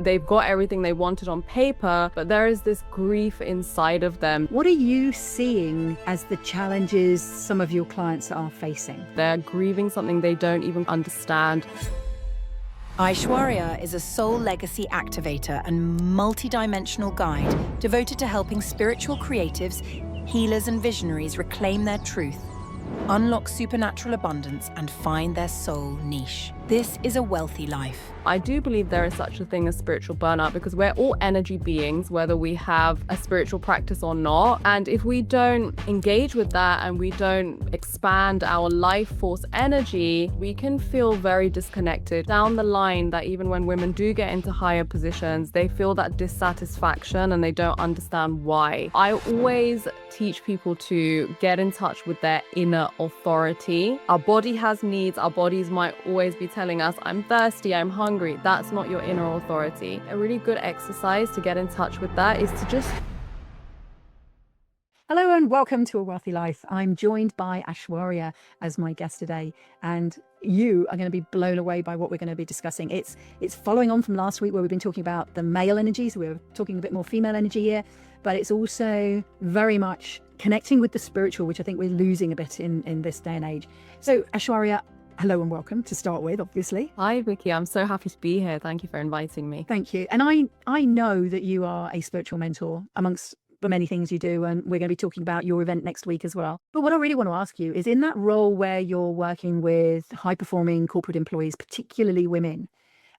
They've got everything they wanted on paper, but there is this grief inside of them. What are you seeing as the challenges some of your clients are facing? They're grieving something they don't even understand. Aiswarya is a soul legacy activator and multi-dimensional guide devoted to helping spiritual creatives, healers and visionaries reclaim their truth, unlock supernatural abundance and find their soul niche. This is a wealthy life. I do believe there is such a thing as spiritual burnout because we're all energy beings, whether we have a spiritual practice or not. And if we don't engage with that and we don't expand our life force energy, we can feel very disconnected. Down the line, that even when women do get into higher positions, they feel that dissatisfaction and they don't understand why. I always teach people to get in touch with their inner authority. Our body has needs. Our bodies might always be telling us, I'm thirsty, I'm hungry. That's not your inner authority. A really good exercise to get in touch with that is to just... Hello and welcome to A Wealthy Life. I'm joined by Aiswarya as my guest today, and you are going to be blown away by what we're going to be discussing. It's following on from last week where we've been talking about the male energy, so we're talking a bit more female energy here, but it's also very much connecting with the spiritual, which I think we're losing a bit in this day and age. So Aiswarya, hello and welcome to start with, obviously. Hi, Vicki. I'm so happy to be here. Thank you for inviting me. Thank you. And I know that you are a spiritual mentor amongst the many things you do, and we're going to be talking about your event next week as well. But what I really want to ask you is, in that role where you're working with high-performing corporate employees, particularly women,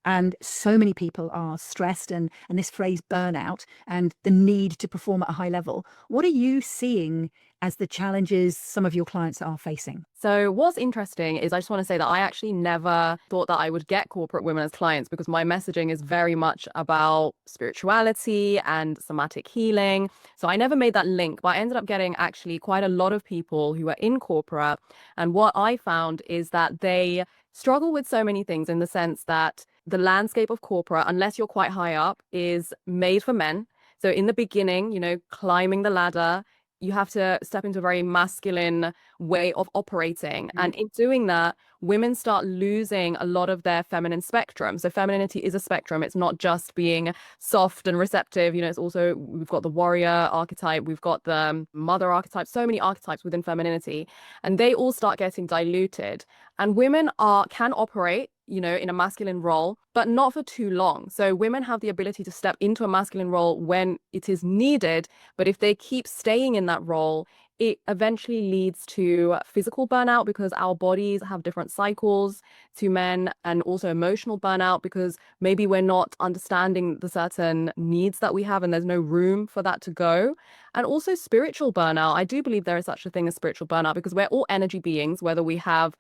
and so many people are stressed and this phrase burnout and the need to perform at a high level, what are you seeing as the challenges some of your clients are facing? So what's interesting is I just want to say that I actually never thought that I would get corporate women as clients because my messaging is very much about spirituality and somatic healing. So I never made that link, but I ended up getting actually quite a lot of people who are in corporate. And what I found is that they struggle with so many things in the sense that the landscape of corporate, unless you're quite high up, is made for men. So in the beginning, climbing the ladder, you have to step into a very masculine way of operating. Mm-hmm. And in doing that, women start losing a lot of their feminine spectrum. So femininity is a spectrum. It's not just being soft and receptive. It's also, we've got the warrior archetype, we've got the mother archetype, so many archetypes within femininity, and they all start getting diluted. And women can operate, in a masculine role, but not for too long. So women have the ability to step into a masculine role when it is needed. But if they keep staying in that role, it eventually leads to physical burnout because our bodies have different cycles to men, and also emotional burnout because maybe we're not understanding the certain needs that we have and there's no room for that to go. And also spiritual burnout. I do believe there is such a thing as spiritual burnout because we're all energy beings, whether we have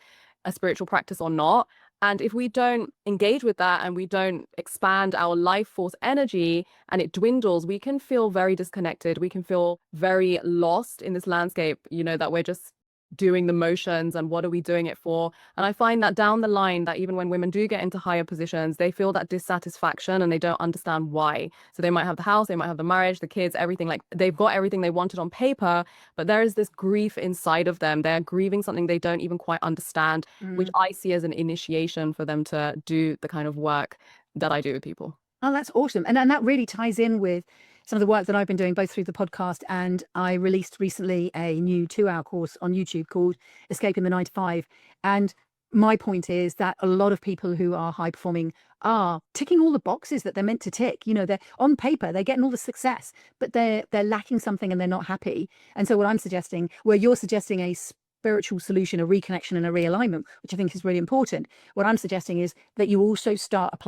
a spiritual practice or not. And if we don't engage with that and we don't expand our life force energy and it dwindles, we can feel very disconnected. We can feel very lost in this landscape, that we're just doing the motions and what are we doing it for? And I find that down the line, that even when women do get into higher positions, they feel that dissatisfaction and they don't understand why. So they might have the house, they might have the marriage, the kids, everything, like they've got everything they wanted on paper, but there is this grief inside of them. They're grieving something they don't even quite understand, which I see as an initiation for them to do the kind of work that I do with people. Oh, that's awesome. And that really ties in with some of the work that I've been doing both through the podcast, and I released recently a new 2-hour course on YouTube called Escaping the 9 to 5. And my point is that a lot of people who are high performing are ticking all the boxes that they're meant to tick. They're on paper, they're getting all the success, but they're lacking something and they're not happy. And so what I'm suggesting, where you're suggesting a spiritual solution, a reconnection and a realignment, which I think is really important. What I'm suggesting is that you also start a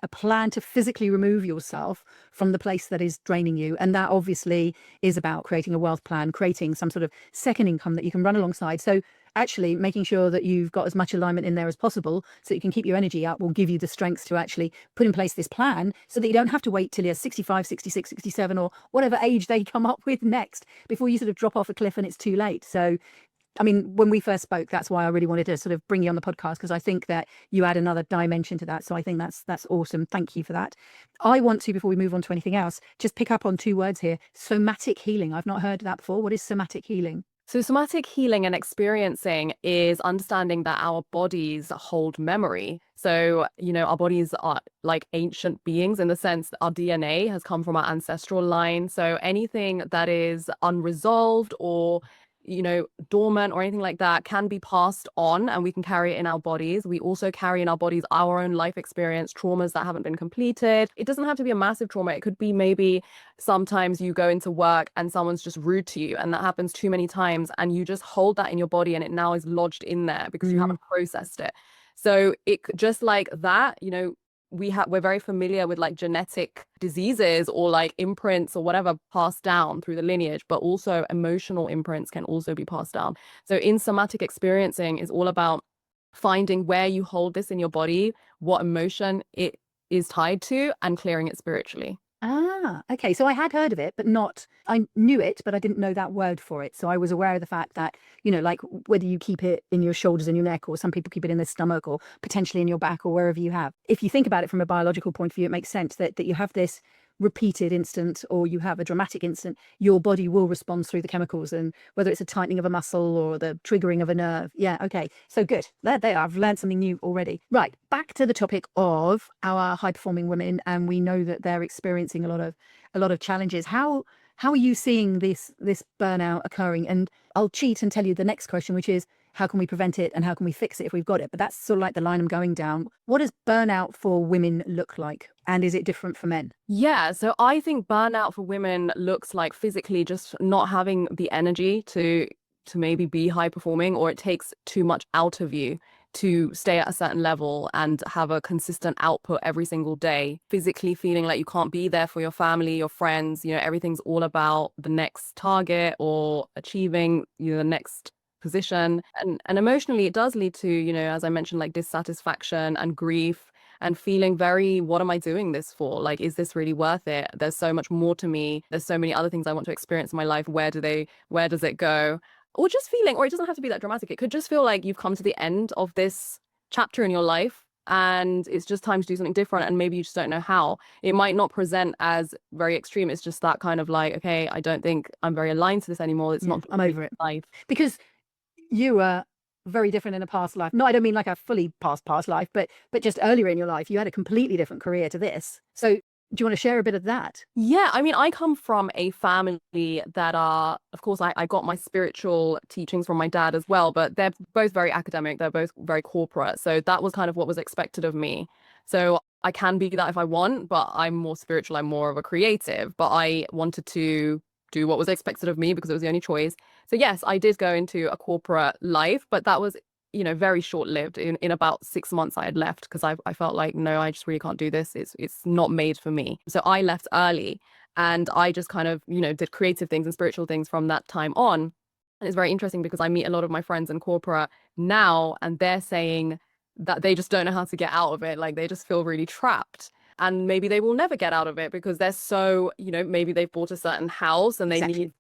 plan to physically remove yourself from the place that is draining you. And that obviously is about creating a wealth plan, creating some sort of second income that you can run alongside. So actually making sure that you've got as much alignment in there as possible so you can keep your energy up will give you the strength to actually put in place this plan so that you don't have to wait till you're 65, 66, 67 or whatever age they come up with next before you sort of drop off a cliff and it's too late. So when we first spoke, that's why I really wanted to sort of bring you on the podcast, because I think that you add another dimension to that. So I think that's awesome. Thank you for that. I want to, before we move on to anything else, just pick up on 2 words here. Somatic healing. I've not heard that before. What is somatic healing? So somatic healing and experiencing is understanding that our bodies hold memory. So, our bodies are like ancient beings in the sense that our DNA has come from our ancestral line. So anything that is unresolved or dormant or anything like that can be passed on, and we can carry it in our bodies. We also carry in our bodies our own life experience, traumas that haven't been completed. It doesn't have to be a massive trauma. It could be maybe sometimes you go into work and someone's just rude to you, and that happens too many times, and you just hold that in your body and it now is lodged in there because you haven't processed it. So just like that, we're very familiar with like genetic diseases or like imprints or whatever passed down through the lineage, but also emotional imprints can also be passed down. So in somatic experiencing is all about finding where you hold this in your body, what emotion it is tied to, and clearing it spiritually. Ah, okay. So I had heard of it, but I knew it, but I didn't know that word for it. So I was aware of the fact that, like whether you keep it in your shoulders and your neck, or some people keep it in their stomach, or potentially in your back, or wherever you have. If you think about it from a biological point of view, it makes sense that you have this repeated instant, or you have a dramatic instant, your body will respond through the chemicals, and whether it's a tightening of a muscle or the triggering of a nerve. Yeah, okay. So good. There they are. I've learned something new already. Right, back to the topic of our high performing women, and we know that they're experiencing a lot of challenges. How are you seeing this burnout occurring? And I'll cheat and tell you the next question, which is, how can we prevent it and how can we fix it if we've got it? But that's sort of like the line I'm going down. What does burnout for women look like? And is it different for men? Yeah, so I think burnout for women looks like physically just not having the energy to maybe be high performing, or it takes too much out of you to stay at a certain level and have a consistent output every single day. Physically feeling like you can't be there for your family, your friends, everything's all about the next target or achieving, the next position. And emotionally, it does lead to, as I mentioned, like dissatisfaction and grief and feeling very, what am I doing this for? Like, is this really worth it? There's so much more to me. There's so many other things I want to experience in my life. Where does it go? Or just feeling, or it doesn't have to be that dramatic. It could just feel like you've come to the end of this chapter in your life and it's just time to do something different, and maybe you just don't know how. It might not present as very extreme. It's just that kind of like, okay, I don't think I'm very aligned to this anymore. It's not, I'm over it. Life. Because you were very different in a past life. No, I don't mean like a fully past life, but just earlier in your life, you had a completely different career to this. So do you want to share a bit of that? Yeah, I mean, I come from a family that are, of course, I got my spiritual teachings from my dad as well, but they're both very academic. They're both very corporate. So that was kind of what was expected of me. So I can be that if I want, but I'm more spiritual. I'm more of a creative, but I wanted to do what was expected of me because it was the only choice. So yes, I did go into a corporate life, but that was very short-lived. In about 6 months I had left because I felt like, no, I just really can't do this. It's not made for me. So I left early, and I just kind of, did creative things and spiritual things from that time on. And it's very interesting because I meet a lot of my friends in corporate now, and they're saying that they just don't know how to get out of it. Like, they just feel really trapped. And maybe they will never get out of it because they're so, maybe they've bought a certain house and they need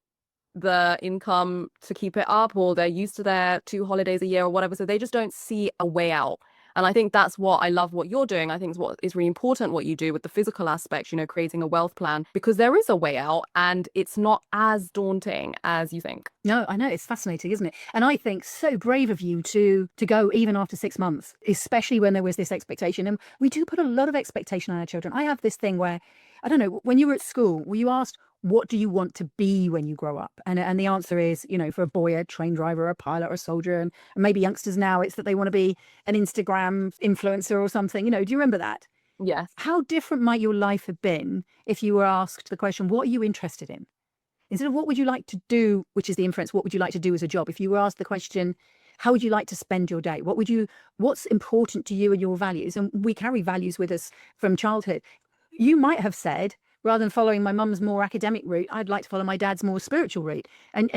the income to keep it up, or they're used to their 2 holidays a year or whatever. So they just don't see a way out. And I think that's what I love what you're doing. I think what is really important, what you do with the physical aspects, creating a wealth plan, because there is a way out and it's not as daunting as you think. No, I know. It's fascinating, isn't it? And I think so brave of you to go even after 6 months, especially when there was this expectation. And we do put a lot of expectation on our children. I have this thing where, I don't know, when you were at school, were you asked, what do you want to be when you grow up? And the answer is, for a boy, a train driver, a pilot, or a soldier. And maybe youngsters now, it's that they want to be an Instagram influencer or something. Do you remember that? Yes. How different might your life have been if you were asked the question, what are you interested in? Instead of what would you like to do, which is the inference, what would you like to do as a job? If you were asked the question, how would you like to spend your day? What's important to you and your values? And we carry values with us from childhood. You might have said, rather than following my mum's more academic route, I'd like to follow my dad's more spiritual route. And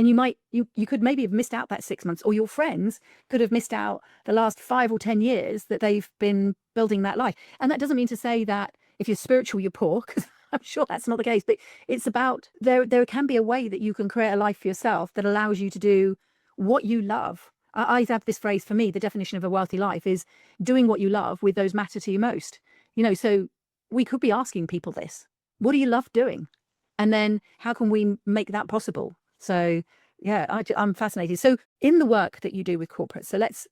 you could maybe have missed out that 6 months, or your friends could have missed out the last 5 or 10 years that they've been building that life. And that doesn't mean to say that if you're spiritual, you're poor, because I'm sure that's not the case. But it's about, there can be a way that you can create a life for yourself that allows you to do what you love. I have this phrase, for me, the definition of a wealthy life is doing what you love with those matter to you most. So we could be asking people this. What do you love doing? And then how can we make that possible? So, Yeah, I'm fascinated. So in the work that you do with corporates, so let's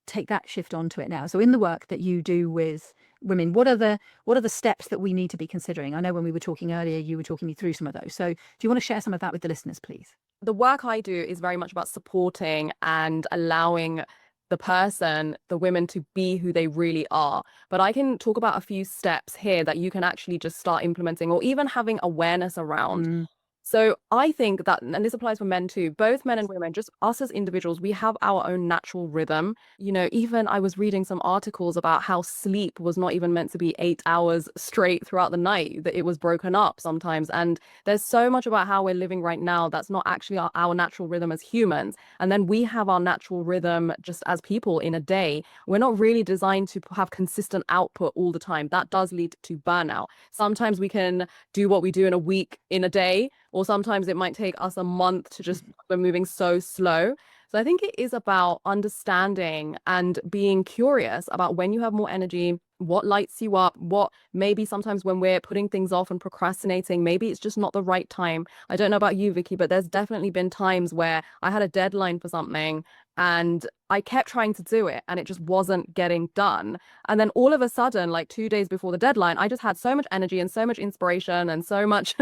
take that shift onto it now. So in the work that you do with women, what are the steps that we need to be considering? I know when we were talking earlier, you were talking me through some of those. So do you want to share some of that with the listeners, please? The work I do is very much about supporting and allowing the women to be who they really are. But I can talk about a few steps here that you can actually just start implementing or even having awareness around. So I think that, and this applies for men too, both men and women, just us as individuals, we have our own natural rhythm. Even I was reading some articles about how sleep was not even meant to be 8 hours straight throughout the night, that it was broken up sometimes. And there's so much about how we're living right now that's not actually our natural rhythm as humans. And then we have our natural rhythm just as people in a day. We're not really designed to have consistent output all the time. That does lead to burnout. Sometimes we can do what we do in a week in a day, or sometimes it might take us a month to just, we're moving so slow. So I think it is about understanding and being curious about when you have more energy, what lights you up, what maybe sometimes when we're putting things off and procrastinating, maybe it's just not the right time. I don't know about you, Vicky, but there's definitely been times where I had a deadline for something and I kept trying to do it and it just wasn't getting done. And then all of a sudden, like 2 days before the deadline, I just had so much energy and so much inspiration and so much,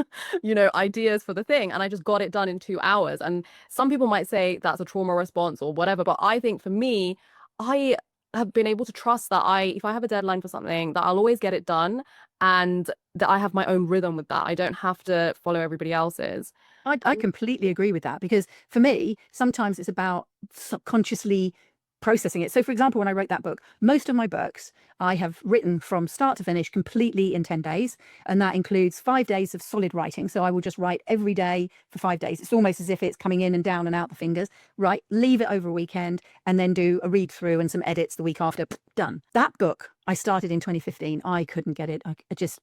ideas for the thing. And I just got it done in 2 hours. And some people might say that's a trauma response or whatever. But I think for me, I have been able to trust that if I have a deadline for something, that I'll always get it done and that I have my own rhythm with that. I don't have to follow everybody else's. I completely agree with that, because for me, sometimes it's about subconsciously processing it. So for example, when I wrote that book, most of my books I have written from start to finish completely in 10 days. And that includes 5 days of solid writing. So I will just write every day for 5 days. It's almost as if it's coming in and down and out the fingers, right? Leave it over a weekend and then do a read through and some edits the week after. Done. That book I started in 2015. I couldn't get it. I just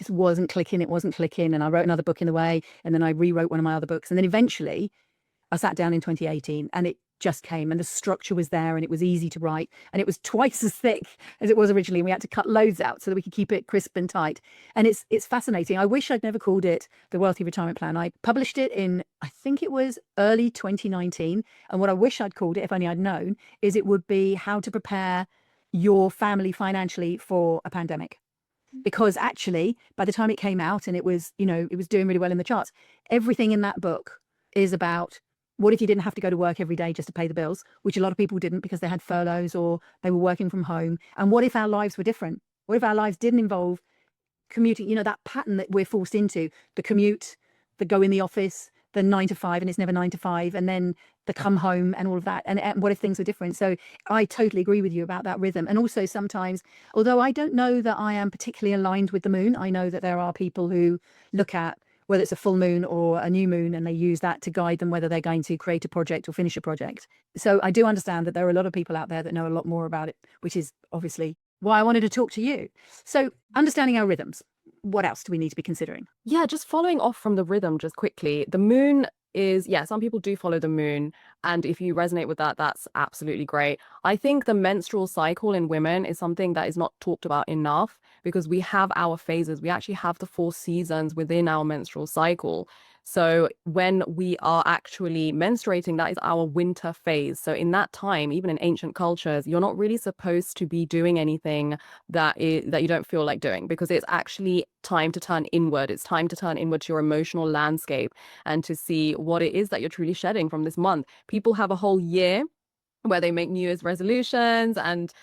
wasn't clicking. It wasn't clicking. And I wrote another book in the way. And then I rewrote one of my other books. And then eventually I sat down in 2018 and it just came, and the structure was there and it was easy to write, and it was twice as thick as it was originally. And we had to cut loads out so that we could keep it crisp and tight. And it's fascinating. I wish I'd never called it the Wealthy Retirement Plan. I published it in, I think it was early 2019. And what I wish I'd called it, if only I'd known, is it would be how to prepare your family financially for a pandemic. Because actually, by the time it came out and it was doing really well in the charts, everything in that book is about, what if you didn't have to go to work every day just to pay the bills, which a lot of people didn't because they had furloughs or they were working from home. And what if our lives were different? What if our lives didn't involve commuting, that pattern that we're forced into, the commute, the go in the office, the 9 to 5, and it's never 9 to 5, and then the come home and all of that. And what if things were different? So I totally agree with you about that rhythm. And also sometimes, although I don't know that I am particularly aligned with the moon, I know that there are people who look at whether it's a full moon or a new moon, and they use that to guide them whether they're going to create a project or finish a project. So I do understand that there are a lot of people out there that know a lot more about it, which is obviously why I wanted to talk to you. So understanding our rhythms, what else do we need to be considering? Yeah, just following off from the rhythm just quickly. The moon is, some people do follow the moon. And if you resonate with that, that's absolutely great. I think the menstrual cycle in women is something that is not talked about enough, because we have our phases. We actually have the 4 seasons within our menstrual cycle. So when we are actually menstruating, that is our winter phase. So in that time, even in ancient cultures, you're not really supposed to be doing anything that you don't feel like doing, because it's actually time to turn inward. It's time to turn inward to your emotional landscape and to see what it is that you're truly shedding from this month. People have a whole year where they make New Year's resolutions and,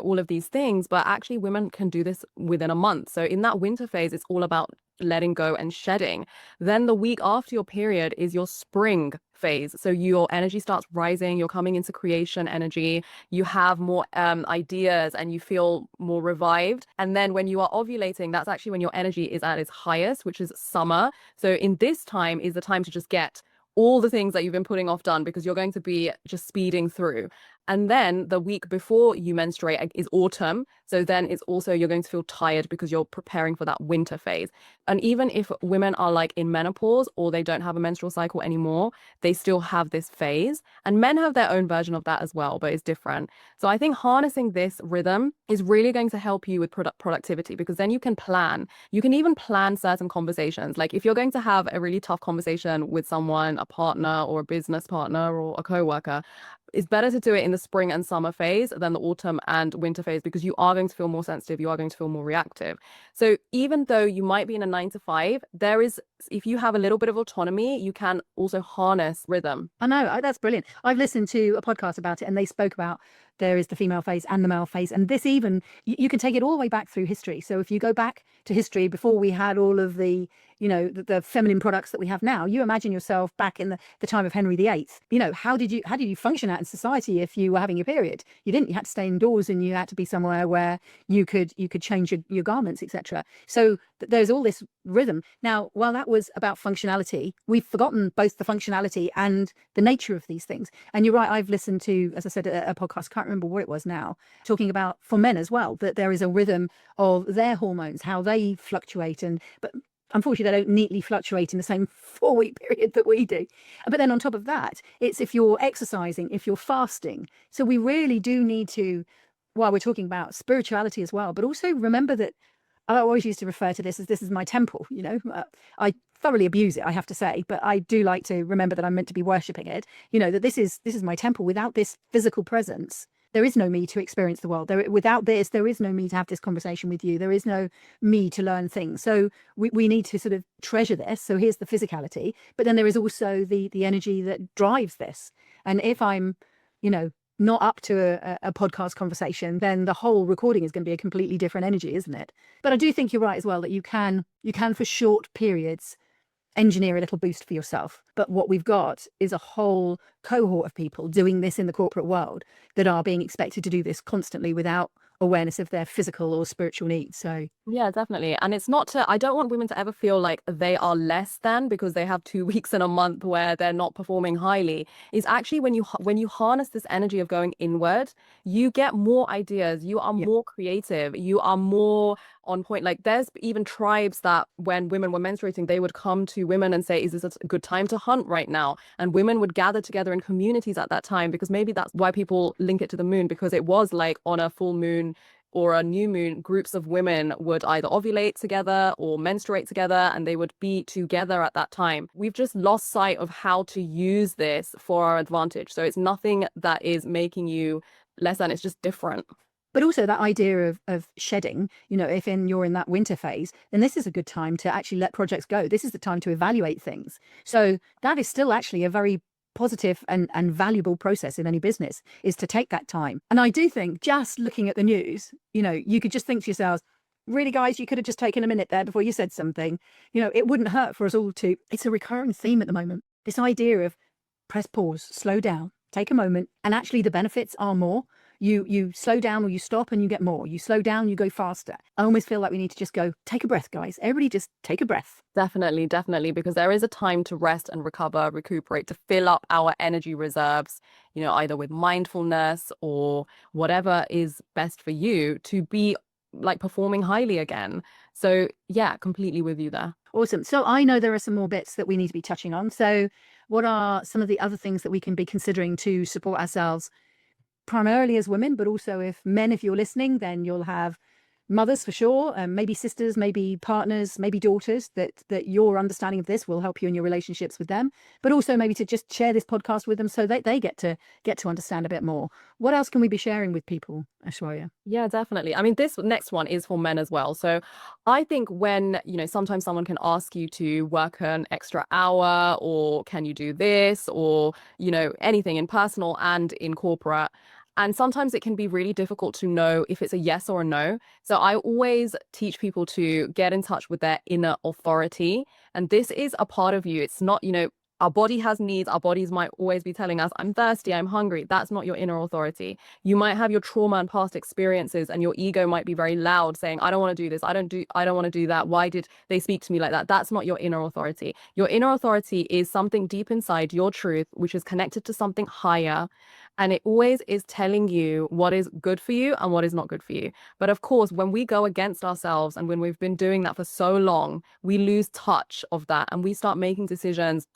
all of these things, but actually women can do this within a month. So in that winter phase, it's all about letting go and shedding. Then the week after your period is your spring phase. So your energy starts rising, you're coming into creation energy, you have more ideas and you feel more revived. And then when you are ovulating, that's actually when your energy is at its highest, which is summer. So in this time is the time to just get all the things that you've been putting off done, because you're going to be just speeding through. And then the week before you menstruate is autumn. So then it's also, you're going to feel tired because you're preparing for that winter phase. And even if women are like in menopause or they don't have a menstrual cycle anymore, they still have this phase. And men have their own version of that as well, but it's different. So I think harnessing this rhythm is really going to help you with productivity, because then you can plan. You can even plan certain conversations. Like if you're going to have a really tough conversation with someone, a partner or a business partner or a coworker, it's better to do it in the spring and summer phase than the autumn and winter phase, because you are going to feel more sensitive, you are going to feel more reactive. So even though you might be in a 9 to 5, there is, if you have a little bit of autonomy, you can also harness rhythm. I know, that's brilliant. I've listened to a podcast about it, and they spoke about there is the female phase and the male phase. And this even, you can take it all the way back through history. So if you go back to history before we had all of the, the feminine products that we have now, you imagine yourself back in the time of Henry VIII. How did you function out in society if you were having your period? You didn't. You had to stay indoors, and you had to be somewhere where you could change your garments, etc. So there's all this rhythm. Now, while that was about functionality, we've forgotten both the functionality and the nature of these things. And you're right, I've listened to, as I said, a podcast, can't remember what it was now, talking about for men as well, that there is a rhythm of their hormones, how they fluctuate, but unfortunately they don't neatly fluctuate in the same 4-week period that we do. But then on top of that, it's if you're exercising, if you're fasting. So we really do need to, while we're talking about spirituality as well, but also remember that I always used to refer to this as my temple. I thoroughly abuse it, I have to say, but I do like to remember that I'm meant to be worshipping it. That this is my temple. Without this physical presence, there is no me to experience the world. Without this, there is no me to have this conversation with you. There is no me to learn things. So we need to sort of treasure this. So here's the physicality, but then there is also the energy that drives this. And if I'm, not up to a podcast conversation, then the whole recording is going to be a completely different energy, isn't it? But I do think you're right as well, that you can for short periods engineer a little boost for yourself. But what we've got is a whole cohort of people doing this in the corporate world that are being expected to do this constantly without awareness of their physical or spiritual needs. So yeah, definitely. And it's not I don't want women to ever feel like they are less than because they have 2 weeks in a month where they're not performing highly. It's actually when you harness this energy of going inward, you get more ideas, you are more creative, you are more on point. Like there's even tribes that when women were menstruating, they would come to women and say, is this a good time to hunt right now? And women would gather together in communities at that time, because maybe that's why people link it to the moon, because it was like on a full moon or a new moon, groups of women would either ovulate together or menstruate together, and they would be together at that time. We've just lost sight of how to use this for our advantage. So it's nothing that is making you less than, it's just different. But also that idea of shedding, if you're in that winter phase, then this is a good time to actually let projects go. This is the time to evaluate things. So that is still actually a very positive and valuable process in any business, is to take that time. And I do think, just looking at the news, you could just think to yourselves, really, guys, you could have just taken a minute there before you said something. It wouldn't hurt for us all to, it's a recurring theme at the moment, this idea of press pause, slow down, take a moment, and actually the benefits are more. You slow down or you stop and you get more. You slow down, you go faster. I almost feel like we need to just go, take a breath, guys. Everybody just take a breath. Definitely, because there is a time to rest and recover, recuperate, to fill up our energy reserves, either with mindfulness or whatever is best for you to be like performing highly again. So yeah, completely with you there. Awesome. So I know there are some more bits that we need to be touching on. So what are some of the other things that we can be considering to support ourselves, primarily as women, but also if you're listening, then you'll have mothers for sure, maybe sisters, maybe partners, maybe daughters, that your understanding of this will help you in your relationships with them, but also maybe to just share this podcast with them so that they get to understand a bit more. What else can we be sharing with people, Aiswarya? Yeah, definitely. I mean, this next one is for men as well. So I think when, sometimes someone can ask you to work an extra hour, or can you do this, or, anything in personal and in corporate. And sometimes it can be really difficult to know if it's a yes or a no. So I always teach people to get in touch with their inner authority. And this is a part of you. It's not, our body has needs. Our bodies might always be telling us, I'm thirsty, I'm hungry. That's not your inner authority. You might have your trauma and past experiences, and your ego might be very loud saying, I don't want to do this. I don't want to do that. Why did they speak to me like that? That's not your inner authority. Your inner authority is something deep inside your truth, which is connected to something higher. And it always is telling you what is good for you and what is not good for you. But of course, when we go against ourselves and when we've been doing that for so long, we lose touch of that and we start making decisions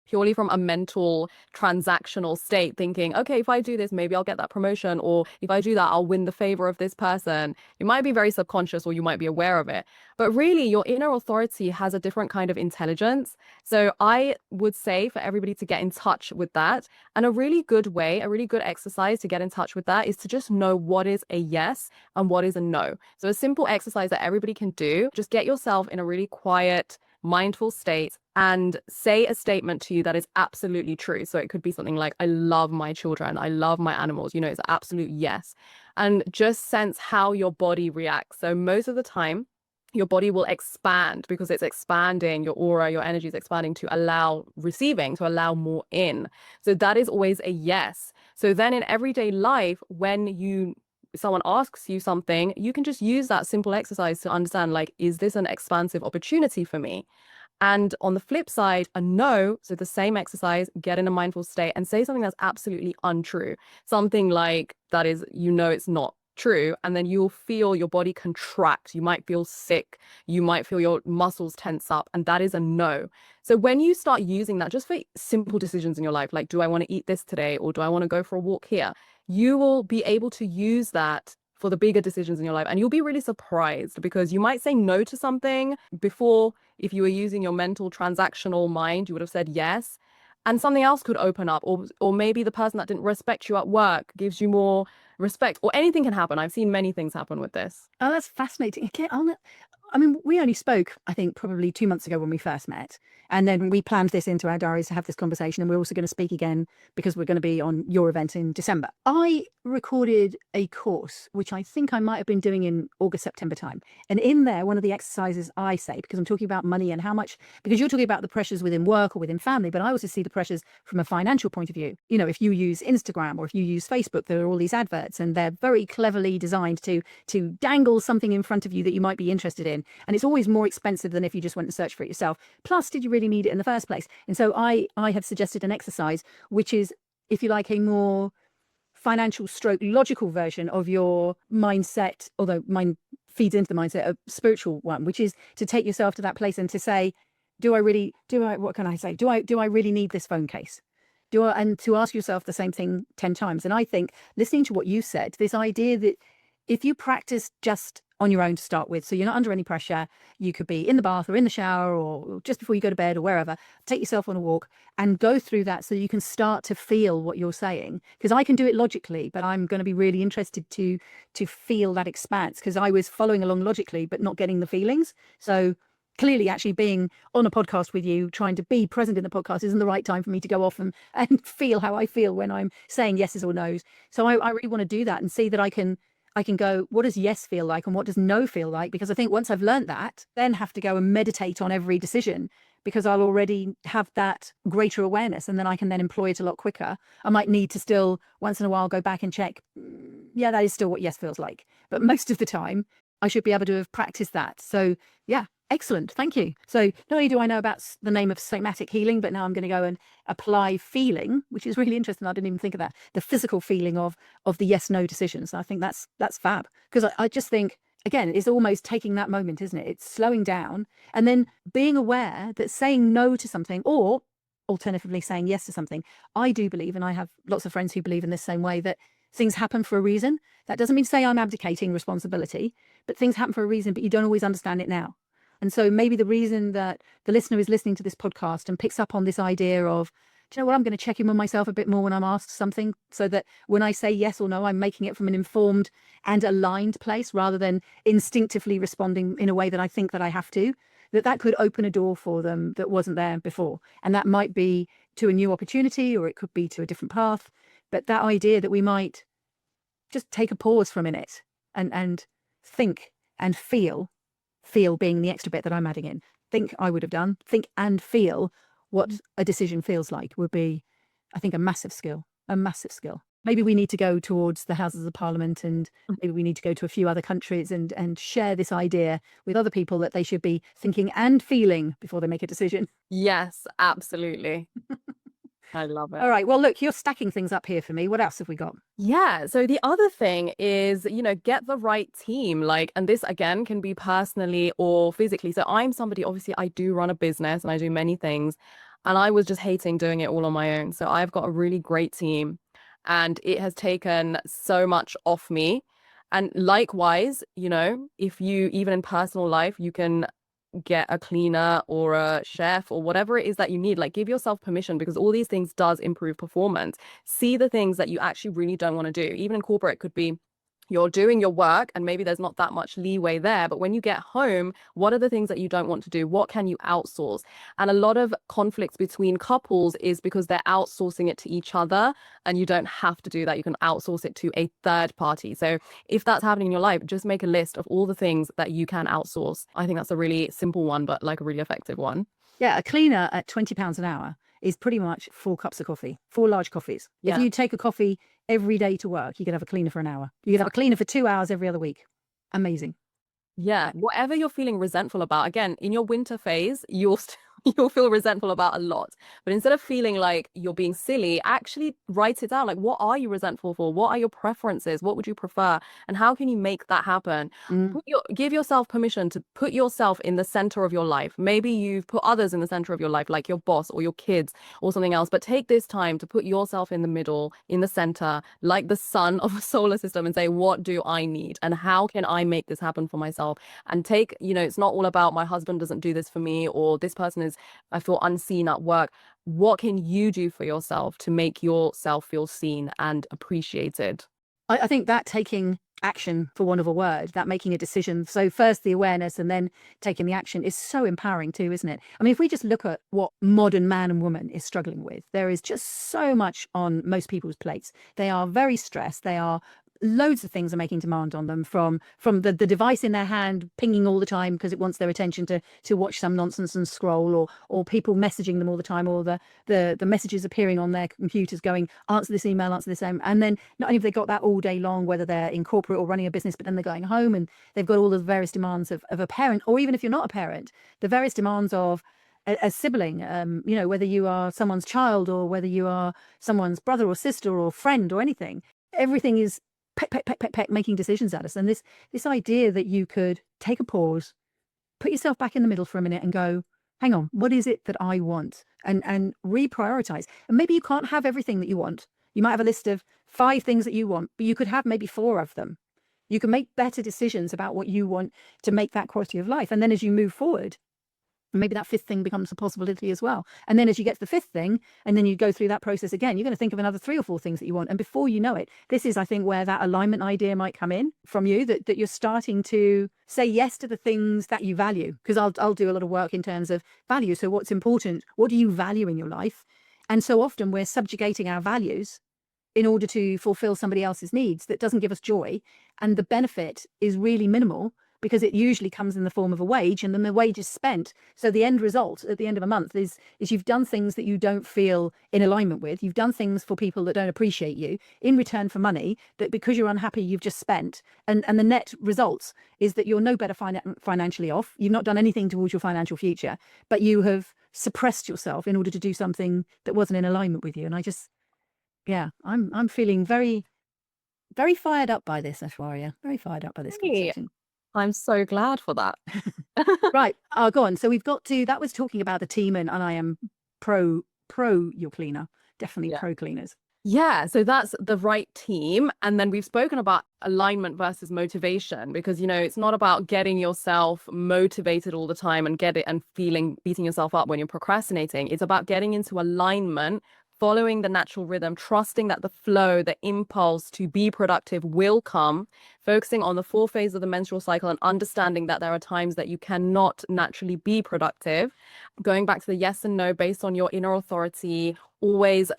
purely from a mental transactional state, thinking, okay, if I do this, maybe I'll get that promotion, or if I do that, I'll win the favor of this person. It might be very subconscious or you might be aware of it, but really your inner authority has a different kind of intelligence. So I would say for everybody to get in touch with that. And a really good way, a really good exercise to get in touch with that is to just know what is a yes and what is a no. So a simple exercise that everybody can do, just get yourself in a really quiet, mindful state and say a statement to you that is absolutely true. So it could be something like, I love my children, I love my animals, it's an absolute yes. And just sense how your body reacts. So most of the time, your body will expand because it's expanding, your aura, your energy is expanding to allow receiving, to allow more in. So that is always a yes. So then in everyday life, when someone asks you something, you can just use that simple exercise to understand, like, is this an expansive opportunity for me? And on the flip side, a no, so the same exercise, get in a mindful state and say something that's absolutely untrue. Something like that is, it's not true. And then you'll feel your body contract. You might feel sick. You might feel your muscles tense up. And that is a no. So when you start using that just for simple decisions in your life, like, do I want to eat this today? Or do I want to go for a walk here? You will be able to use that for the bigger decisions in your life. And you'll be really surprised because you might say no to something before. If you were using your mental transactional mind, you would have said yes. And something else could open up, or maybe the person that didn't respect you at work gives you more respect, or anything can happen. I've seen many things happen with this. Oh, that's fascinating. Okay, I mean, we only spoke, I think, probably 2 months ago when we first met. And then we planned this into our diaries to have this conversation. And we're also going to speak again because we're going to be on your event in December. I recorded a course, which I think I might have been doing in August, September time. And in there, one of the exercises I say, because I'm talking about money and how much, because you're talking about the pressures within work or within family, but I also see the pressures from a financial point of view. If you use Instagram or if you use Facebook, there are all these adverts and they're very cleverly designed to dangle something in front of you that you might be interested in. And it's always more expensive than if you just went and searched for it yourself. Plus, did you really need it in the first place? And so I have suggested an exercise, which is, if you like, a more financial stroke logical version of your mindset, although mine feeds into the mindset, a spiritual one, which is to take yourself to that place and to say, what can I say? Do I really need this phone case? And to ask yourself the same thing 10 times. And I think, listening to what you said, this idea that if you practice just on your own to start with, so you're not under any pressure, you could be in the bath or in the shower or just before you go to bed or wherever, take yourself on a walk and go through that so you can start to feel what you're saying. Because I can do it logically, but I'm going to be really interested to feel that expanse, because I was following along logically, but not getting the feelings. So clearly, actually being on a podcast with you, trying to be present in the podcast, isn't the right time for me to go off and feel how I feel when I'm saying yeses or nos. So I really want to do that and see that I can go, what does yes feel like and what does no feel like? Because I think once I've learned that, then have to go and meditate on every decision, because I'll already have that greater awareness and then I can then employ it a lot quicker. I might need to still once in a while go back and check, yeah, that is still what yes feels like. But most of the time, I should be able to have practiced that. So yeah, excellent. Thank you. So not only do I know about the name of somatic healing, but now I'm going to go and apply feeling, which is really interesting. I didn't even think of that. The physical feeling of the yes-no decisions. I think that's fab, because I just think, again, it's almost taking that moment, isn't it? It's slowing down and then being aware that saying no to something, or alternatively saying yes to something, I do believe, and I have lots of friends who believe in this same way, that things happen for a reason. That doesn't mean to say I'm abdicating responsibility, but things happen for a reason, but you don't always understand it now. And so maybe the reason that the listener is listening to this podcast and picks up on this idea of, do you know what, I'm going to check in with myself a bit more when I'm asked something, so that when I say yes or no, I'm making it from an informed and aligned place rather than instinctively responding in a way that I think that I have to, that could open a door for them that wasn't there before. And that might be to a new opportunity, or it could be to a different path. But that idea that we might just take a pause for a minute and think and feel being the extra bit that I'm adding in. Think I would have done, think and feel what a decision feels like would be, I think, a massive skill. Maybe we need to go towards the Houses of Parliament, and maybe we need to go to a few other countries and share this idea with other people that they should be thinking and feeling before they make a decision. Yes, absolutely. I love it. All right. Well, look, you're stacking things up here for me. What else have we got? Yeah. So the other thing is, get the right team. And this again can be personally or physically. So I'm somebody, obviously, I do run a business and I do many things. And I was just hating doing it all on my own. So I've got a really great team and it has taken so much off me. And likewise, if you, even in personal life, you can get a cleaner or a chef or whatever it is that you need. Give yourself permission, because all these things does improve performance. See the things that you actually really don't want to do. Even in corporate, it could be you're doing your work and maybe there's not that much leeway there. But when you get home, what are the things that you don't want to do? What can you outsource? And a lot of conflicts between couples is because they're outsourcing it to each other, and you don't have to do that. You can outsource it to a third party. So if that's happening in your life, just make a list of all the things that you can outsource. I think that's a really simple one, but a really effective one. Yeah, a cleaner at £20 an hour is pretty much 4 cups of coffee, 4 large coffees. Yeah. If you take a coffee every day to work, you could have a cleaner for an hour. You could have a cleaner for 2 hours every other week. Amazing. Yeah, whatever you're feeling resentful about, again, in your winter phase, you'll feel resentful about a lot. But instead of feeling like you're being silly, actually write it down. What are you resentful for? What are your preferences? What would you prefer? And how can you make that happen? Give yourself permission to put yourself in the center of your life. Maybe you've put others in the center of your life, like your boss or your kids or something else. But take this time to put yourself in the middle, in the center, like the sun of a solar system, and say, what do I need? And how can I make this happen for myself? And take, it's not all about my husband doesn't do this for me, or this person is, I feel unseen at work. What can you do for yourself to make yourself feel seen and appreciated? I think that taking action, for want of a word, that making a decision. So first the awareness and then taking the action is so empowering too, isn't it? I mean, if we just look at what modern man and woman is struggling with, there is just so much on most people's plates. They are very stressed. They are loads of things are making demand on them, from the device in their hand pinging all the time because it wants their attention to watch some nonsense and scroll, or people messaging them all the time, or the messages appearing on their computers going, answer this email, answer this email. And then not only have they got that all day long, whether they're in corporate or running a business, but then they're going home and they've got all the various demands of a parent, or even if you're not a parent, the various demands of a sibling, whether you are someone's child or whether you are someone's brother or sister or friend or anything. Everything is peck, making decisions at us. And this idea that you could take a pause, put yourself back in the middle for a minute and go, hang on, what is it that I want? And reprioritize. And maybe you can't have everything that you want. You might have a list of 5 things that you want, but you could have maybe 4 of them. You can make better decisions about what you want to make that quality of life. And then as you move forward, maybe that 5th thing becomes a possibility as well. And then as you get to the 5th thing, and then you go through that process again, you're going to think of another 3 or 4 things that you want. And before you know it, this is, I think, where that alignment idea might come in from you, that you're starting to say yes to the things that you value. Because I'll do a lot of work in terms of value. So what's important? What do you value in your life? And so often we're subjugating our values in order to fulfill somebody else's needs that doesn't give us joy. And the benefit is really minimal, because it usually comes in the form of a wage, and then the wage is spent. So the end result at the end of a month is you've done things that you don't feel in alignment with. You've done things for people that don't appreciate you in return for money that, because you're unhappy, you've just spent. And the net result is that you're no better financially off. You've not done anything towards your financial future, but you have suppressed yourself in order to do something that wasn't in alignment with you. And I'm feeling very, very fired up by this, Aiswarya. Very fired up by this conversation. I'm so glad for that. Right. Go on. So we've got to, that was talking about the team, and I am pro your cleaner. Definitely pro cleaners. Yeah, so that's the right team. And then we've spoken about alignment versus motivation, because, it's not about getting yourself motivated all the time and beating yourself up when you're procrastinating. It's about getting into alignment, following the natural rhythm, trusting that the flow, the impulse to be productive will come, focusing on the 4 phases of the menstrual cycle and understanding that there are times that you cannot naturally be productive. Going back to the yes and no based on your inner authority, always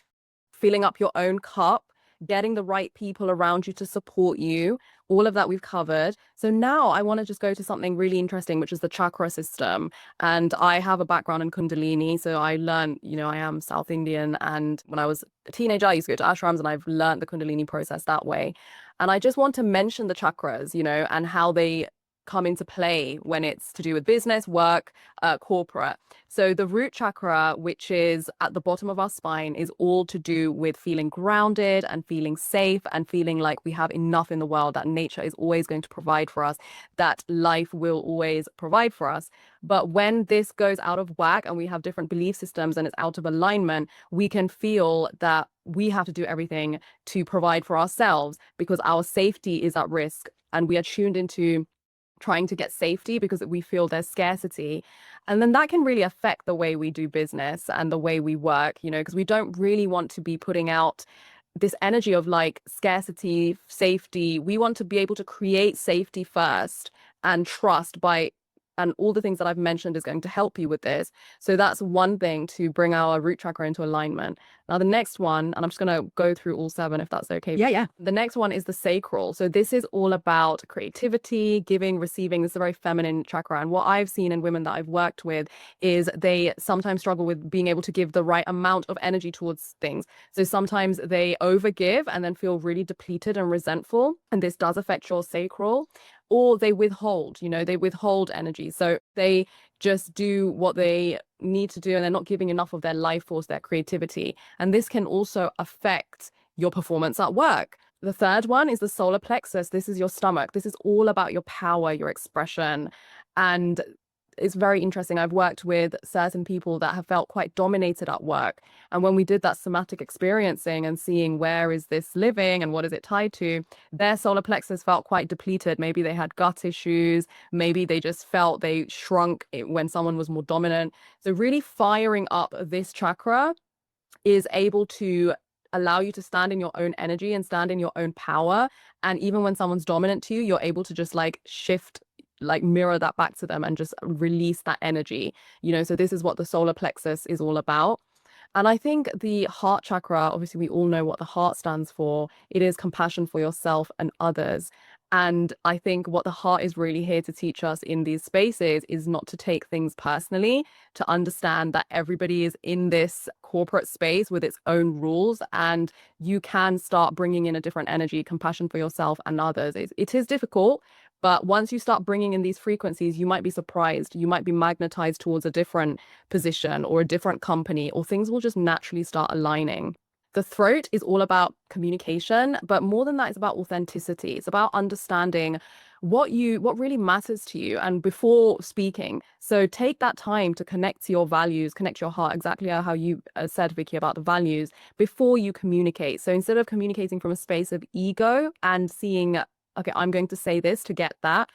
filling up your own cup, getting the right people around you to support you. All of that we've covered. So now I want to just go to something really interesting, which is the chakra system. And I have a background in Kundalini. So I learned, I am South Indian. And when I was a teenager, I used to go to ashrams, and I've learned the Kundalini process that way. And I just want to mention the chakras, and how they come into play when it's to do with business, work, corporate. So the root chakra, which is at the bottom of our spine, is all to do with feeling grounded and feeling safe and feeling like we have enough in the world, that nature is always going to provide for us, that life will always provide for us. But when this goes out of whack and we have different belief systems and it's out of alignment, we can feel that we have to do everything to provide for ourselves because our safety is at risk, and we are tuned into trying to get safety because we feel there's scarcity. And then that can really affect the way we do business and the way we work, because we don't really want to be putting out this energy of like scarcity, safety. We want to be able to create safety first and trust and all the things that I've mentioned is going to help you with this. So that's one thing, to bring our root chakra into alignment. Now, the next one, and I'm just going to go through all 7 if that's okay. Yeah. The next one is the sacral. So this is all about creativity, giving, receiving. This is a very feminine chakra. And what I've seen in women that I've worked with is they sometimes struggle with being able to give the right amount of energy towards things. So sometimes they overgive and then feel really depleted and resentful. And this does affect your sacral. Or they withhold, they withhold energy. So they just do what they need to do and they're not giving enough of their life force, their creativity. And this can also affect your performance at work. The third one is the solar plexus. This is your stomach. This is all about your power, your expression. And it's very interesting. I've worked with certain people that have felt quite dominated at work. And when we did that somatic experiencing and seeing where is this living and what is it tied to, their solar plexus felt quite depleted. Maybe they had gut issues. Maybe they just felt they shrunk when someone was more dominant. So really firing up this chakra is able to allow you to stand in your own energy and stand in your own power. And even when someone's dominant to you, you're able to just like shift, like mirror that back to them and just release that energy, so this is what the solar plexus is all about. And I think the heart chakra, obviously we all know what the heart stands for. It is compassion for yourself and others. And I think what the heart is really here to teach us in these spaces is not to take things personally, to understand that everybody is in this corporate space with its own rules, and you can start bringing in a different energy, compassion for yourself and others. It is difficult, but once you start bringing in these frequencies, you might be surprised. You might be magnetized towards a different position or a different company, or things will just naturally start aligning. The throat is all about communication, but more than that, it's about authenticity. It's about understanding what really matters to you and before speaking. So take that time to connect to your values, connect your heart, exactly how you said, Vicki, about the values, before you communicate. So instead of communicating from a space of ego and seeing, okay, I'm going to say this to get that,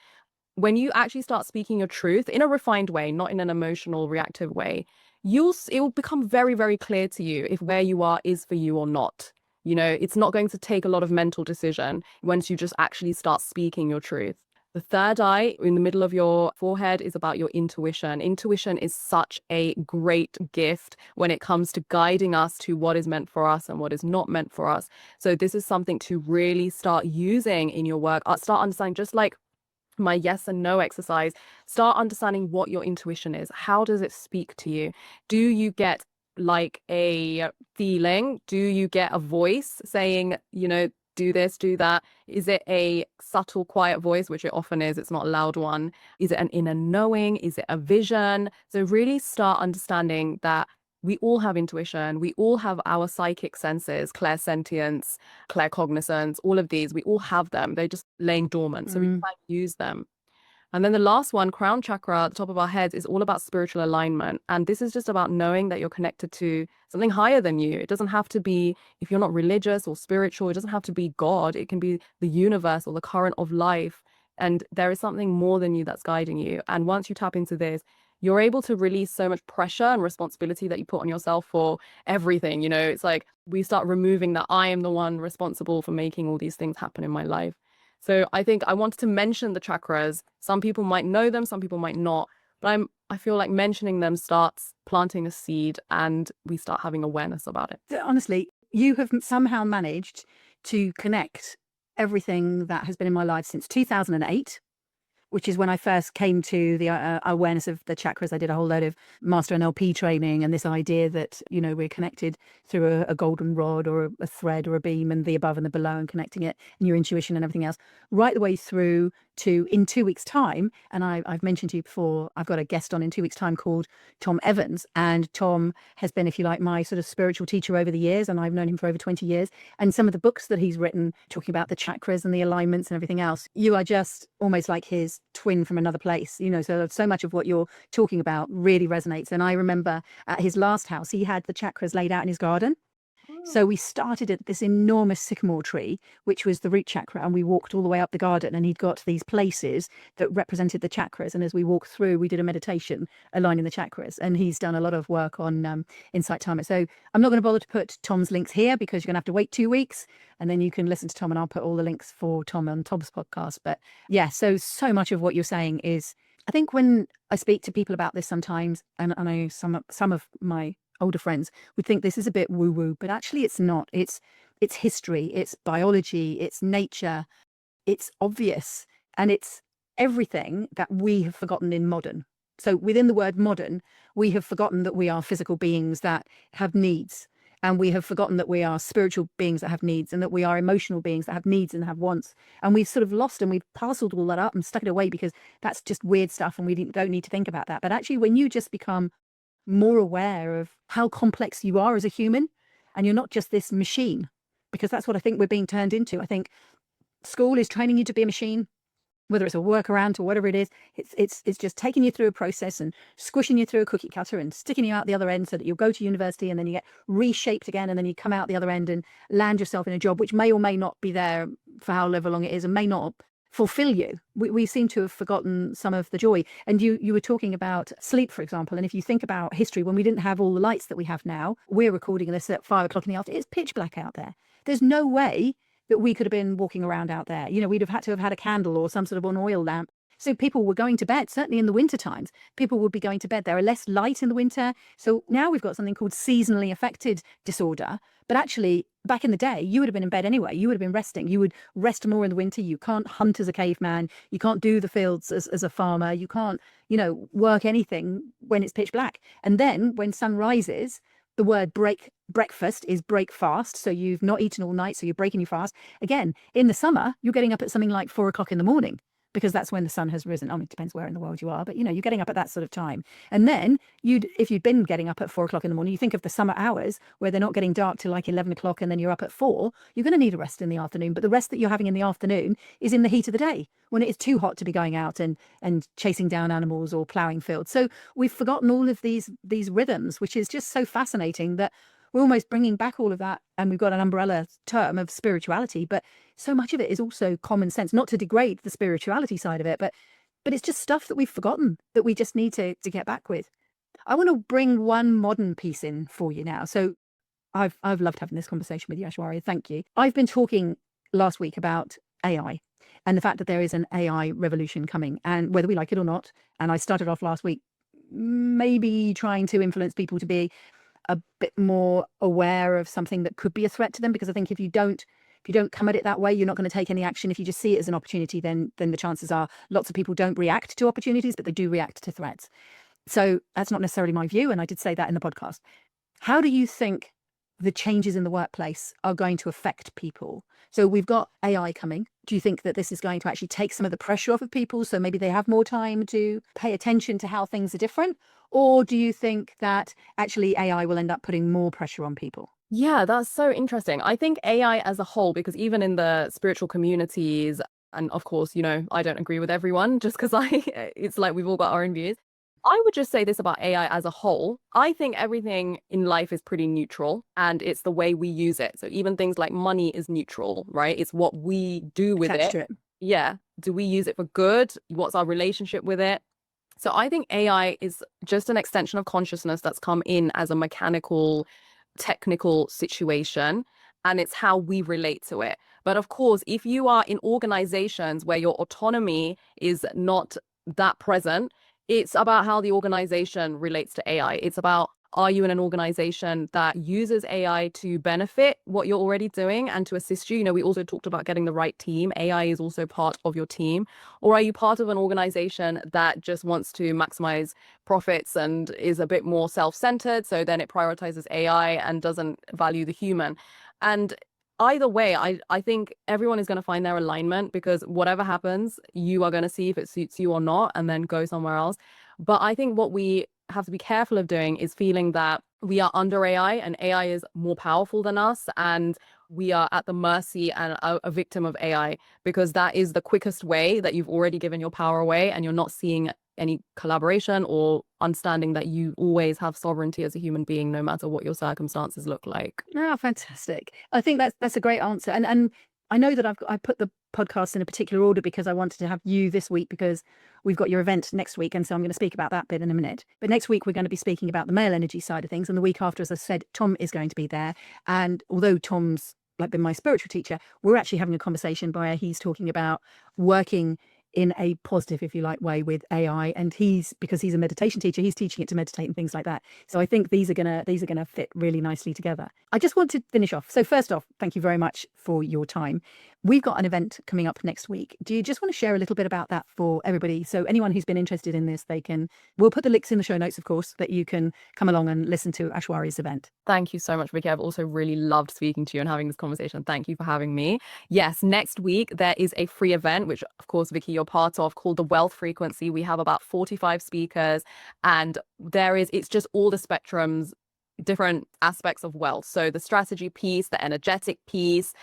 when you actually start speaking your truth in a refined way, not in an emotional, reactive way, it will become very, very clear to you if where you are is for you or not. It's not going to take a lot of mental decision once you just actually start speaking your truth. The third eye in the middle of your forehead is about your intuition. Intuition is such a great gift when it comes to guiding us to what is meant for us and what is not meant for us. So this is something to really start using in your work. Start understanding, just like my yes and no exercise, start understanding what your intuition is. How does it speak to you? Do you get like a feeling? Do you get a voice saying, do this, do that? Is it a subtle, quiet voice, which it often is? It's not a loud one. Is it an inner knowing? Is it a vision? So really start understanding that we all have intuition. We all have our psychic senses, clairsentience, claircognizance, all of these. We all have them. They're just laying dormant. So we can use them. And then the last one, crown chakra at the top of our heads, is all about spiritual alignment. And this is just about knowing that you're connected to something higher than you. It doesn't have to be, if you're not religious or spiritual, it doesn't have to be God. It can be the universe or the current of life. And there is something more than you that's guiding you. And once you tap into this, you're able to release so much pressure and responsibility that you put on yourself for everything. It's like we start removing that I am the one responsible for making all these things happen in my life. So I think I wanted to mention the chakras. Some people might know them, some people might not, but I feel like mentioning them starts planting a seed and we start having awareness about it. Honestly, you have somehow managed to connect everything that has been in my life since 2008, which is when I first came to the awareness of the chakras. I did a whole load of master NLP training, and this idea that, we're connected through a golden rod or a thread or a beam, and the above and the below, and connecting it, and your intuition and everything else, right the way through to, in 2 weeks' time, and I've mentioned to you before, I've got a guest on in 2 weeks' time called Tom Evans, and Tom has been, if you like, my sort of spiritual teacher over the years, and I've known him for over 20 years. And some of the books that he's written, talking about the chakras and the alignments and everything else, you are just almost like his twin from another place, so much of what you're talking about really resonates. And I remember at his last house, he had the chakras laid out in his garden. So we started at this enormous sycamore tree, which was the root chakra, and we walked all the way up the garden, and he'd got these places that represented the chakras. And as we walked through, we did a meditation aligning the chakras. And he's done a lot of work on Insight Timer. So I'm not going to bother to put Tom's links here because you're going to have to wait 2 weeks, and then you can listen to Tom, and I'll put all the links for Tom on Tom's podcast. But yeah, so much of what you're saying is, I think when I speak to people about this sometimes, and I know some of my older friends would think this is a bit woo-woo, but actually it's not. It's history, it's biology, it's nature, it's obvious, and it's everything that we have forgotten in modern. So within the word modern, we have forgotten that we are physical beings that have needs, and we have forgotten that we are spiritual beings that have needs, and that we are emotional beings that have needs and have wants. And we've sort of lost, and we've parceled all that up and stuck it away because that's just weird stuff and we don't need to think about that. But actually, when you just become more aware of how complex you are as a human, and you're not just this machine, because that's what I think we're being turned into. I think school is training you to be a machine, whether it's a workaround or whatever it is. It's just taking you through a process and squishing you through a cookie cutter and sticking you out the other end so that you'll go to university and then you get reshaped again, and then you come out the other end and land yourself in a job which may or may not be there for however long it is and may not fulfill you. We seem to have forgotten some of the joy. And you were talking about sleep, for example. And if you think about history, when we didn't have all the lights that we have now, we're recording this at 5 o'clock in the afternoon. It's pitch black out there. There's no way that we could have been walking around out there. We'd have had to have had a candle or some sort of an oil lamp. So people were going to bed, certainly in the winter times, people would be going to bed. There are less light in the winter. So now we've got something called seasonally affected disorder. But actually, back in the day, you would have been in bed anyway. You would have been resting. You would rest more in the winter. You can't hunt as a caveman. You can't do the fields as a farmer. You can't, work anything when it's pitch black. And then when sun rises, the word breakfast is break fast. So you've not eaten all night, so you're breaking your fast. Again, in the summer, you're getting up at something like 4 o'clock in the morning, because that's when the sun has risen. I mean, it depends where in the world you are, but you're getting up at that sort of time. And then if you'd been getting up at 4 o'clock in the morning, you think of the summer hours where they're not getting dark till like 11 o'clock, and then you're up at 4, you're going to need a rest in the afternoon. But the rest that you're having in the afternoon is in the heat of the day, when it is too hot to be going out and chasing down animals or ploughing fields. So we've forgotten all of these rhythms, which is just so fascinating that we're almost bringing back all of that. And we've got an umbrella term of spirituality, but so much of it is also common sense, not to degrade the spirituality side of it, but it's just stuff that we've forgotten that we just need to get back with. I want to bring one modern piece in for you now. So I've loved having this conversation with you, Aiswarya. Thank you. I've been talking last week about AI and the fact that there is an AI revolution coming, and whether we like it or not. And I started off last week maybe trying to influence people to be a bit more aware of something that could be a threat to them, because I think if you don't come at it that way, you're not going to take any action. If you just see it as an opportunity, then the chances are lots of people don't react to opportunities, but they do react to threats. So that's not necessarily my view, and I did say that in the podcast. How do you think the changes in the workplace are going to affect people? So we've got AI coming. Do you think that this is going to actually take some of the pressure off of people, so maybe they have more time to pay attention to how things are different? Or do you think that actually AI will end up putting more pressure on people? Yeah, that's so interesting. I think AI as a whole, because even in the spiritual communities, and of course, I don't agree with everyone just because it's like we've all got our own views. I would just say this about AI as a whole. I think everything in life is pretty neutral, and it's the way we use it. So even things like money is neutral, right? It's what we do with it. Yeah. Do we use it for good? What's our relationship with it? So I think AI is just an extension of consciousness that's come in as a mechanical, technical situation, and it's how we relate to it. But of course, if you are in organizations where your autonomy is not that present, it's about how the organization relates to AI. It's about, are you in an organization that uses AI to benefit what you're already doing and to assist you? We also talked about getting the right team. AI is also part of your team. Or are you part of an organization that just wants to maximize profits and is a bit more self-centered? So then it prioritizes AI and doesn't value the human. And either way, I think everyone is going to find their alignment, because whatever happens, you are going to see if it suits you or not, and then go somewhere else. But I think what we have to be careful of doing is feeling that we are under AI and AI is more powerful than us, and we are at the mercy and a victim of AI, because that is the quickest way that you've already given your power away, and you're not seeing any collaboration or understanding that you always have sovereignty as a human being, no matter what your circumstances look like. Oh, fantastic. I think that's a great answer. And I know that I put the podcast in a particular order because I wanted to have you this week, because we've got your event next week. And so I'm going to speak about that bit in a minute. But next week, we're going to be speaking about the male energy side of things. And the week after, as I said, Tom is going to be there. And although Tom's like been my spiritual teacher, we're actually having a conversation where he's talking about working in a positive, if you like, way with AI. And because he's a meditation teacher, he's teaching it to meditate and things like that. So I think these are gonna fit really nicely together. I just want to finish off. So first off, thank you very much for your time. We've got an event coming up next week. Do you just want to share a little bit about that for everybody? So anyone who's been interested in this, we'll put the links in the show notes, of course, that you can come along and listen to Aiswarya's event. Thank you so much, Vicki. I've also really loved speaking to you and having this conversation. Thank you for having me. Yes, next week there is a free event, which of course, Vicki, you're part of, called the Wealth Frequency. We have about 45 speakers, and it's just all the spectrums, different aspects of wealth. So the strategy piece, the energetic piece,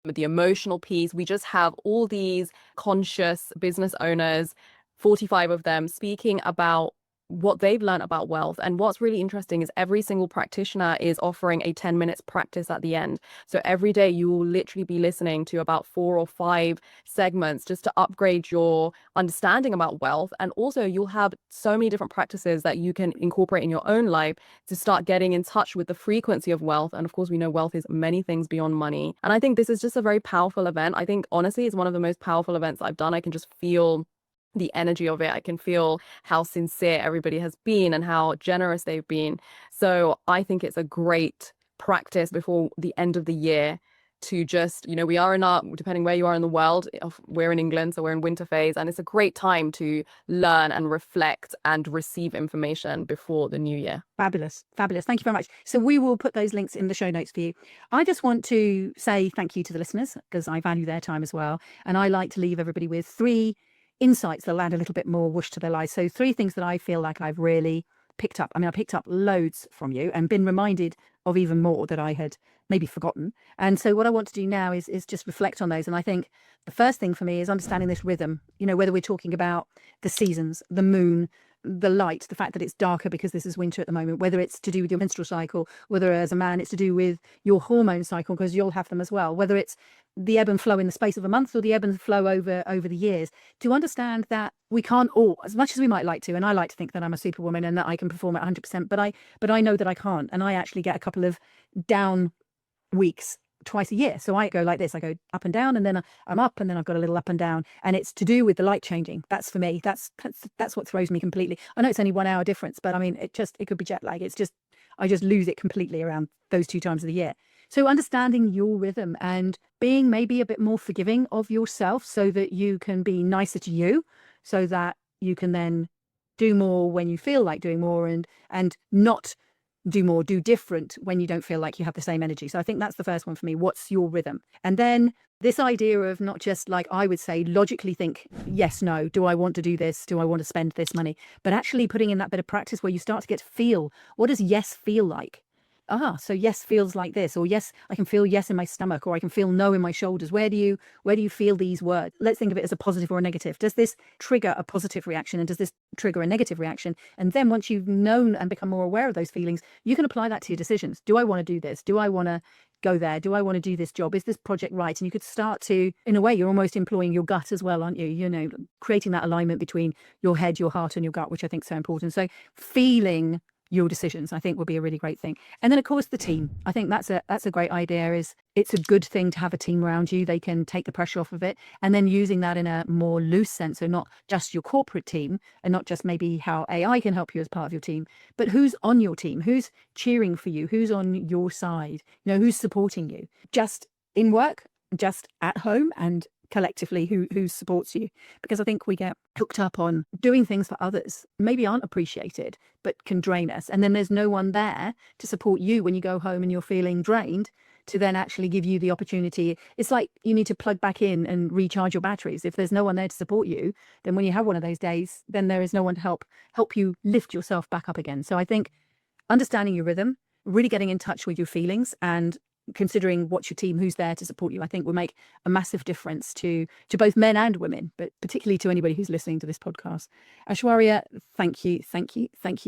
the emotional piece. We just have all these conscious business owners, 45 of them, speaking about what they've learned about wealth. And what's really interesting is every single practitioner is offering a 10 minutes practice at the end. So every day you will literally be listening to about 4 or 5 segments just to upgrade your understanding about wealth. And also you'll have so many different practices that you can incorporate in your own life to start getting in touch with the frequency of wealth. And of course, we know wealth is many things beyond money. And I think this is just a very powerful event. I think honestly, it's one of the most powerful events I've done. I can just feel the energy of it. I can feel how sincere everybody has been and how generous they've been. So I think it's a great practice before the end of the year to just, we are depending where you are in the world, we're in England, so we're in winter phase, and it's a great time to learn and reflect and receive information before the new year. Fabulous. Fabulous. Thank you very much. So we will put those links in the show notes for you. I just want to say thank you to the listeners, because I value their time as well. And I like to leave everybody with 3 insights that'll add a little bit more whoosh to their lives. So 3 things that I feel like I've really picked up. I mean, I picked up loads from you and been reminded of even more that I had maybe forgotten. And so what I want to do now is just reflect on those. And I think the first thing for me is understanding this rhythm, whether we're talking about the seasons, the moon, the light, the fact that it's darker because this is winter at the moment, whether it's to do with your menstrual cycle, whether as a man it's to do with your hormone cycle, because you'll have them as well, whether it's the ebb and flow in the space of a month or the ebb and flow over the years, to understand that we can't all, as much as we might like to, and I like to think that I'm a superwoman and that I can perform at 100%, but I know that I can't, and I actually get a couple of down weeks twice a year. So I go like this, I go up and down, and then I'm up, and then I've got a little up and down, and it's to do with the light changing. That's for me, that's what throws me completely. I know it's only 1 hour difference, but I mean, it could be jet lag. I just lose it completely around those 2 times of the year. So understanding your rhythm and being maybe a bit more forgiving of yourself so that you can be nicer to you, so that you can then do more when you feel like doing more, and not do more, do different when you don't feel like you have the same energy. So I think that's the first one for me. What's your rhythm? And then this idea of not just, like, I would say, logically think, yes, no, do I want to do this? Do I want to spend this money? But actually putting in that bit of practice where you start to get to feel, what does yes feel like? So yes feels like this, or yes, I can feel yes in my stomach, or I can feel no in my shoulders. Where do you feel these words? Let's think of it as a positive or a negative. Does this trigger a positive reaction, and does this trigger a negative reaction? And then once you've known and become more aware of those feelings, you can apply that to your decisions. Do I want to do this? Do I want to go there? Do I want to do this job? Is this project right? And you could start to, in a way, you're almost employing your gut as well, aren't you? Creating that alignment between your head, your heart, and your gut, which I think is so important. So feeling your decisions, I think, would be a really great thing. And then of course the team, I think that's a great idea. Is it's a good thing to have a team around you. They can take the pressure off of it, and then using that in a more loose sense. So not just your corporate team, and not just maybe how AI can help you as part of your team, but who's on your team, who's cheering for you, who's on your side, who's supporting you, just in work, just at home, and collectively who supports you. Because I think we get hooked up on doing things for others, maybe aren't appreciated, but can drain us. And then there's no one there to support you when you go home and you're feeling drained, to then actually give you the opportunity. It's like you need to plug back in and recharge your batteries. If there's no one there to support you, then when you have one of those days, then there is no one to help you lift yourself back up again. So I think understanding your rhythm, really getting in touch with your feelings, and considering what's your team, who's there to support you, I think will make a massive difference to both men and women, but particularly to anybody who's listening to this podcast. Aiswarya, thank you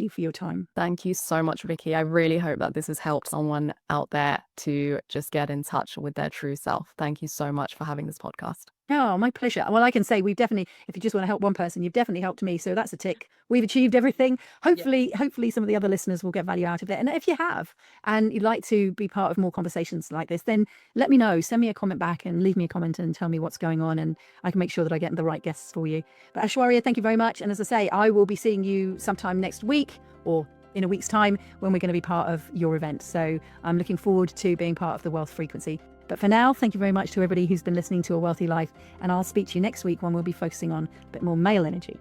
for your time. Thank you so much, Vicki. I really hope that this has helped someone out there to just get in touch with their true self. Thank you so much for having this podcast. Oh, my pleasure. Well, I can say we've definitely, if you just want to help one person, you've definitely helped me. So that's a tick. We've achieved everything. Hopefully some of the other listeners will get value out of it. And if you have, and you'd like to be part of more conversations like this, then let me know. Send me a comment back and leave me a comment and tell me what's going on. And I can make sure that I get the right guests for you. But Aiswarya, thank you very much. And as I say, I will be seeing you sometime next week or in a week's time when we're going to be part of your event. So I'm looking forward to being part of the Wealth Frequency. But for now, thank you very much to everybody who's been listening to A Wealthy Life. And I'll speak to you next week when we'll be focusing on a bit more male energy.